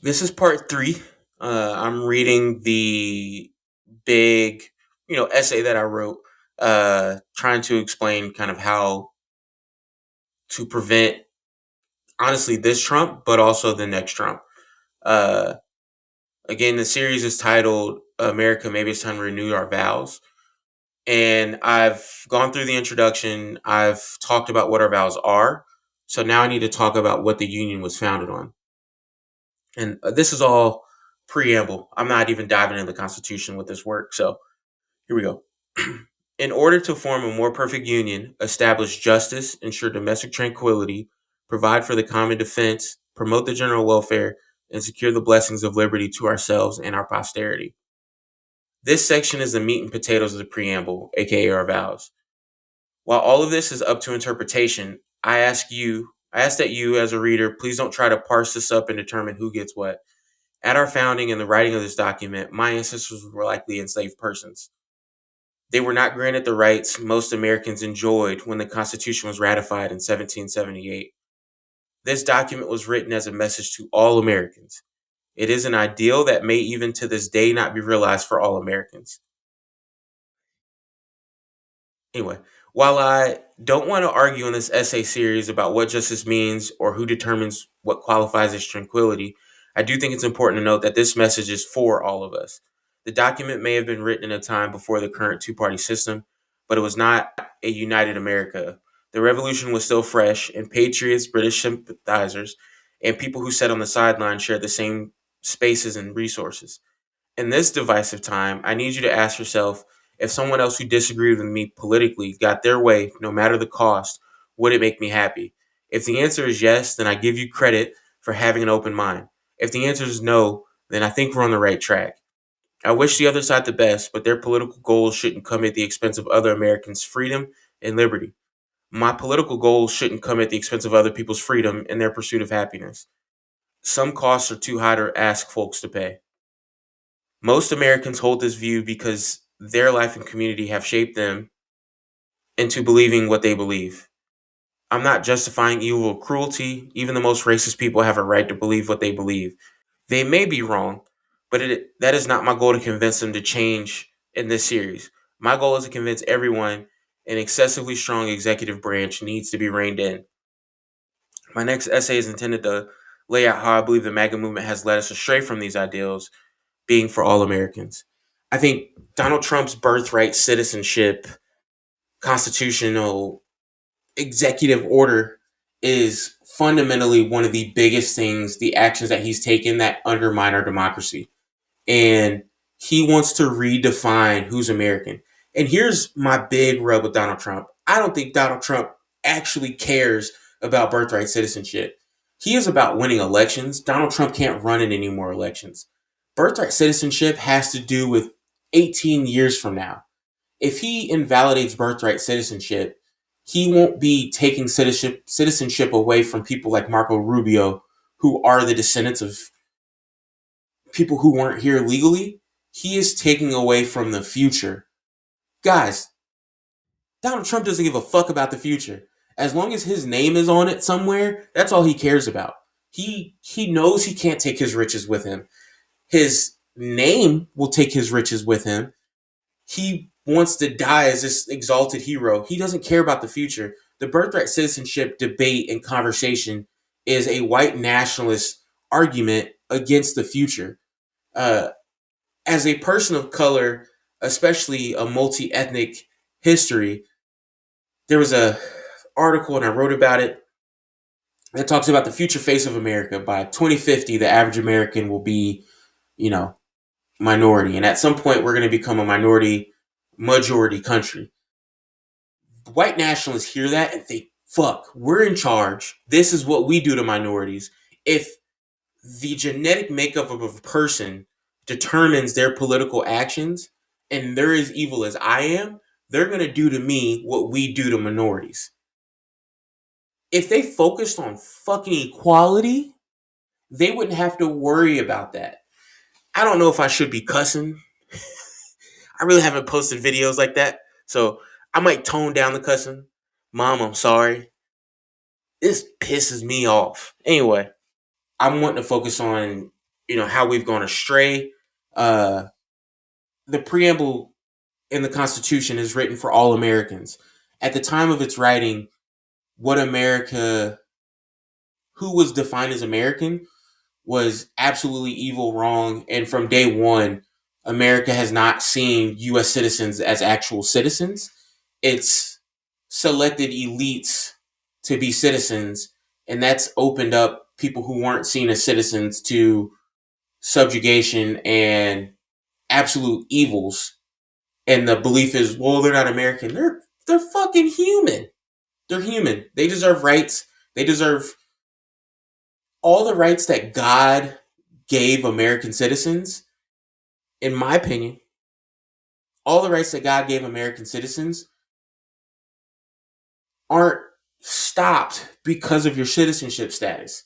This is part three. I'm reading the big, essay that I wrote, trying to explain kind of how to prevent, honestly, this Trump, but also the next Trump. Uh, Again, the series is titled "America, Maybe It's Time to Renew Our Vows," and I've gone through the introduction. I've talked about what our vows are. So now I need to talk about what the union was founded on. And this is all preamble. I'm not even diving into the Constitution with this work. So here we go. In order to form a more perfect union, establish justice, ensure domestic tranquility, provide for the common defense, promote the general welfare, and secure the blessings of liberty to ourselves and our posterity. This section is the meat and potatoes of the preamble, aka our vows. While all of this is up to interpretation, I ask that you, as a reader, please don't try to parse this up and determine who gets what. At our founding and the writing of this document, my ancestors were likely enslaved persons. They were not granted the rights most Americans enjoyed when the Constitution was ratified in 1778. This document was written as a message to all Americans. It is an ideal that may even to this day not be realized for all Americans. Anyway, while I don't want to argue in this essay series about what justice means or who determines what qualifies as tranquility, I do think it's important to note that this message is for all of us. The document may have been written in a time before the current two party system, but it was not a united America. The revolution was still fresh, and patriots, British sympathizers, and people who sat on the sidelines shared the same spaces and resources. In this divisive time, I need you to ask yourself, if someone else who disagreed with me politically got their way, no matter the cost, would it make me happy? If the answer is yes, then I give you credit for having an open mind. If the answer is no, then I think we're on the right track. I wish the other side the best, but their political goals shouldn't come at the expense of other Americans' freedom and liberty. My political goals shouldn't come at the expense of other people's freedom and their pursuit of happiness. Some costs are too high to ask folks to pay. Most Americans hold this view because their life and community have shaped them into believing what they believe. I'm not justifying evil or cruelty. Even the most racist people have a right to believe what they believe. They may be wrong, but that is not my goal to convince them to change in this series. My goal is to convince everyone an excessively strong executive branch needs to be reined in. My next essay is intended to lay out how I believe the MAGA movement has led us astray from these ideals being for all Americans. I think Donald Trump's birthright citizenship constitutional executive order is fundamentally one of the biggest things, the actions that he's taken that undermine our democracy. And he wants to redefine who's American. And here's my big rub with Donald Trump. I don't think Donald Trump actually cares about birthright citizenship. He is about winning elections. Donald Trump can't run in any more elections. Birthright citizenship has to do with 18 years from now. If he invalidates birthright citizenship, he won't be taking citizenship away from people like Marco Rubio, who are the descendants of people who weren't here legally. He is taking away from the future. Guys, Donald Trump doesn't give a fuck about the future. As long as his name is on it somewhere, that's all he cares about. He knows he can't take his riches with him. His name will take his riches with him. He wants to die as this exalted hero. He doesn't care about the future. The birthright citizenship debate and conversation is a white nationalist argument against the future. Uh, as a person of color, especially a multi-ethnic history, there was a article and I wrote about it that talks about the future face of America. By 2050, the average American will be, you know, minority. And at some point, we're going to become a minority majority country. White nationalists hear that and think, fuck, we're in charge. This is what we do to minorities. If the genetic makeup of a person determines their political actions and they're as evil as I am, they're going to do to me what we do to minorities. If they focused on fucking equality, they wouldn't have to worry about that. I don't know if I should be cussing. I really haven't posted videos like that. So I might tone down the cussing. Mom, I'm sorry. This pisses me off. Anyway, I'm wanting to focus on how we've gone astray. Uh, the preamble in the Constitution is written for all Americans. At the time of its writing, what America, who was defined as American, was absolutely evil, wrong, and from day one, America has not seen U.S. citizens as actual citizens. It's selected elites to be citizens, and that's opened up people who weren't seen as citizens to subjugation and absolute evils. And the belief is, well, they're not American. They're fucking human. They're human. They deserve rights. They deserve all the rights that God gave American citizens. In my opinion, all the rights that God gave American citizens aren't stopped because of your citizenship status.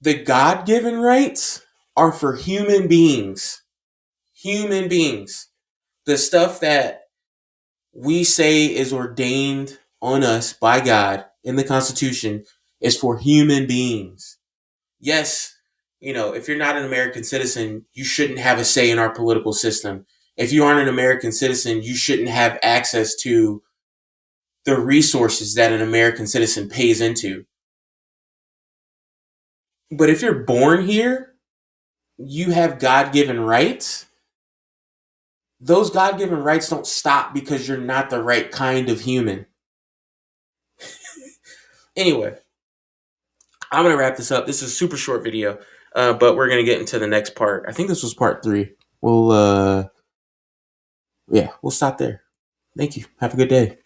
The God given rights are for human beings. Human beings. The stuff that we say is ordained on us by God in the Constitution is for human beings. Yes, if you're not an American citizen, you shouldn't have a say in our political system. If you aren't an American citizen, you shouldn't have access to the resources that an American citizen pays into. But if you're born here, you have God given rights. Those God given rights don't stop because you're not the right kind of human. Anyway, I'm going to wrap this up. This is a super short video, but we're going to get into the next part. I think this was part 3. We'll stop there. Thank you. Have a good day.